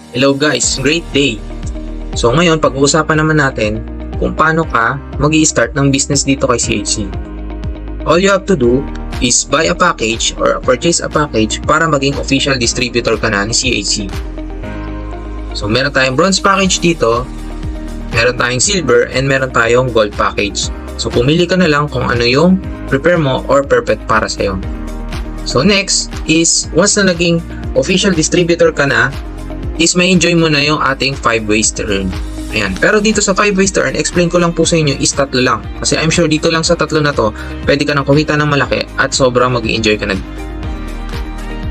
Hello guys, great day! So ngayon, pag-uusapan naman natin kung paano ka mag-i-start ng business dito kay CHC. All you have to do is buy a package or purchase a package para maging official distributor ka na ni CHC. So meron tayong bronze package dito, meron tayong silver, and meron tayong gold package. So pumili ka na lang kung ano yung prepare mo or perfect para sa'yo. So next is, once na naging official distributor ka na, is may enjoy mo na yung ating 5 ways to earn. Ayan. Pero dito sa 5 ways to earn, explain ko lang po sa inyo is 3 lang. Kasi I'm sure dito lang sa 3 na to, pwede ka nang kumita ng malaki at sobrang mag-i-enjoy ka na.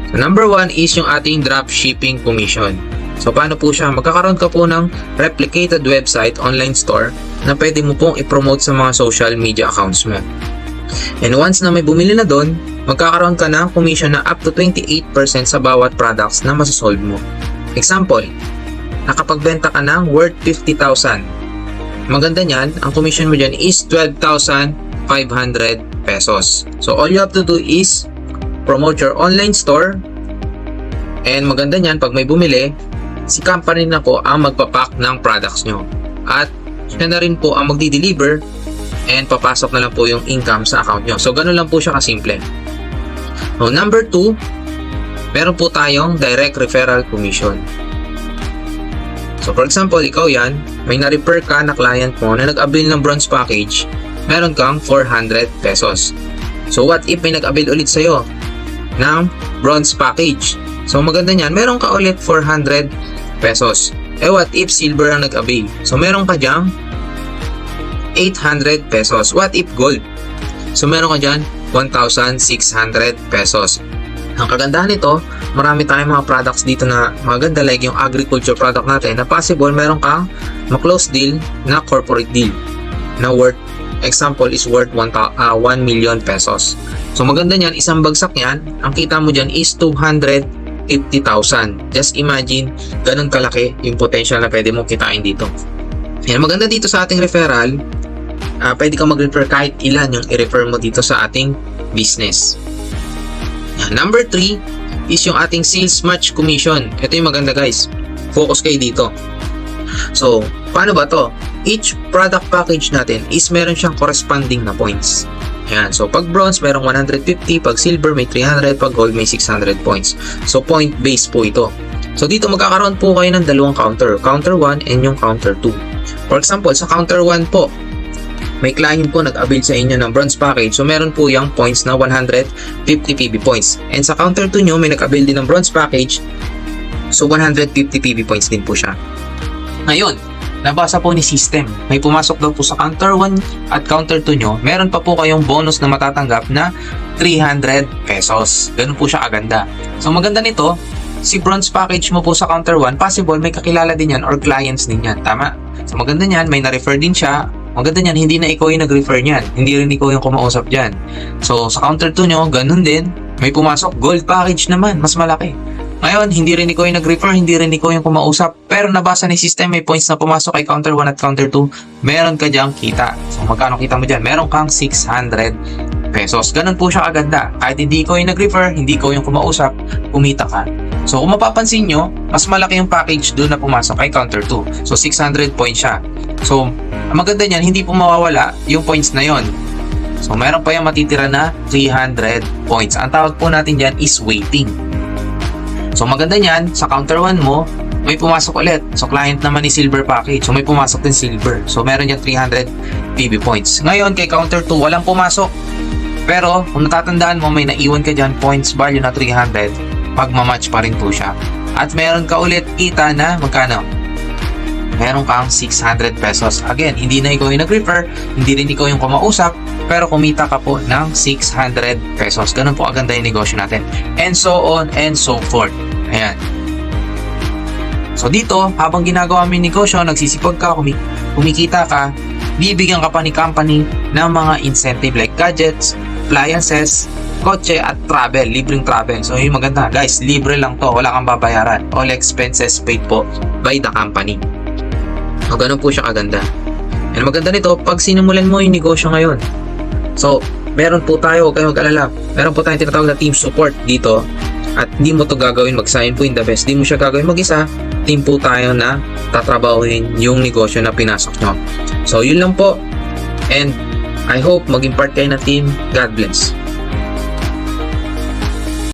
So number 1 is yung ating dropshipping commission. So paano po siya? Magkakaroon ka po ng replicated website, online store, na pwede mo pong i-promote sa mga social media accounts mo. And once na may bumili na doon, magkakaroon ka ng commission na up to 28% sa bawat products na masasolve mo. Example, nakapagbenta ka ng worth 50,000. Maganda niyan, ang commission mo dyan is 12,500 pesos. So all you have to do is promote your online store. And maganda niyan, pag may bumili, si company na po ang magpapack ng products nyo. At siya na rin po ang magdi-deliver and papasok na lang po yung income sa account nyo. So ganun lang po siya kasimple. So number 2, meron po tayong direct referral commission. So for example, ikaw yan, may na-refer ka na client mo na nag-avail ng bronze package, meron kang 400 pesos. So what if may nag-avail ulit sa'yo ng bronze package? So maganda niyan, meron ka ulit 400 pesos. Eh what if silver ang nag-avail? So meron ka dyan 800 pesos. What if gold? So meron ka dyan 1,600 pesos. Ang kagandahan nito, marami tayong mga products dito na maganda, like yung agriculture product natin, na possible meron kang ma-close deal na corporate deal na worth, example is worth 1 million pesos. So maganda niyan, isang bagsak yan, ang kita mo dyan is 250,000. Just imagine, ganun kalaki yung potential na pwede mong kitain dito. Yan, maganda dito sa ating referral, pwede kang mag-refer kahit ilan yung i-refer mo dito sa ating business. Yan. Number 3 is yung ating sales match commission. Ito yung maganda guys. Focus kayo dito. So, paano ba to? Each product package natin is meron siyang corresponding na points. Yan. So, pag bronze, merong 150. Pag silver, may 300. Pag gold, may 600 points. So, point-based po ito. So, dito magkakaroon po kayo ng dalawang counter. Counter 1 and yung counter 2. For example, sa counter 1 po, may client po nag-avail sa inyo ng bronze package. So, meron po yung points na 150 PB points. And sa counter 2 nyo, may nag-avail din ng bronze package. So, 150 PB points din po siya. Ngayon, nabasa po ni system. May pumasok daw po sa counter 1 at counter 2 nyo. Meron pa po kayong bonus na matatanggap na 300 pesos. Ganun po siya aganda. So, maganda nito, si bronze package mo po sa counter 1, possible may kakilala din yan or clients din yan. Tama? So, maganda niyan, may na-refer din siya. Maganda niyan, hindi na ikaw yung nag-refer niyan. Hindi rin ikaw yung kumausap dyan. So, sa counter 2 nyo, ganun din. May pumasok, gold package naman, mas malaki. Ngayon, hindi rin ikaw yung nag-refer, hindi rin ikaw yung kumausap. Pero nabasa ni system, may points na pumasok kay counter 1 at counter 2. Meron ka dyang kita. So, magkano kita mo dyan? Meron kang 600 pesos. Ganun po siya kaganda. Kahit hindi ikaw yung nag-refer, hindi ikaw yung kumausap, kumita ka. So, kung mapapansin nyo, mas malaki yung package doon na pumasok kay counter 2. So, 600 points siya. So, ang maganda niyan, hindi po mawawala yung points na yon. So, meron pa yung matitira na 300 points. Ang tawag po natin dyan is waiting. So, maganda niyan, sa counter 1 mo, may pumasok ulit. So, client naman ni silver package. So, may pumasok din silver. So, meron yan 300 PB points. Ngayon, kay counter 2, walang pumasok. Pero, kung natatandaan mo, may naiwan ka dyan, points value na 300, magmamatch pa rin po siya. At meron ka ulit kita na magkano? Meron kang 600 pesos. Again, hindi na ikaw yung nag-refer, hindi rin ikaw yung kumausap, pero kumita ka po ng 600 pesos. Ganun po aganda yung negosyo natin. And so on and so forth. Ayan. So dito, habang ginagawa mo yung negosyo, nagsisipag ka, kumikita ka, bibigyan ka pa ni company ng mga incentive like gadgets, appliances, kotse at travel, libreng travel. So yung maganda, guys, libre lang to, wala kang babayaran. All expenses paid po by the company. So ganun po siya kaganda. And maganda nito, pag sinimulan mo yung negosyo ngayon. So, meron po tayo, huwag kayong mag-alala, meron po tayong tinatawag na team support dito. At di mo to gagawin mag-sign po in the best. Di mo siya gagawin mag-isa. Team po tayo na tatrabahuin yung negosyo na pinasok nyo. So, yun lang po. And I hope maging part kayo na team. God bless.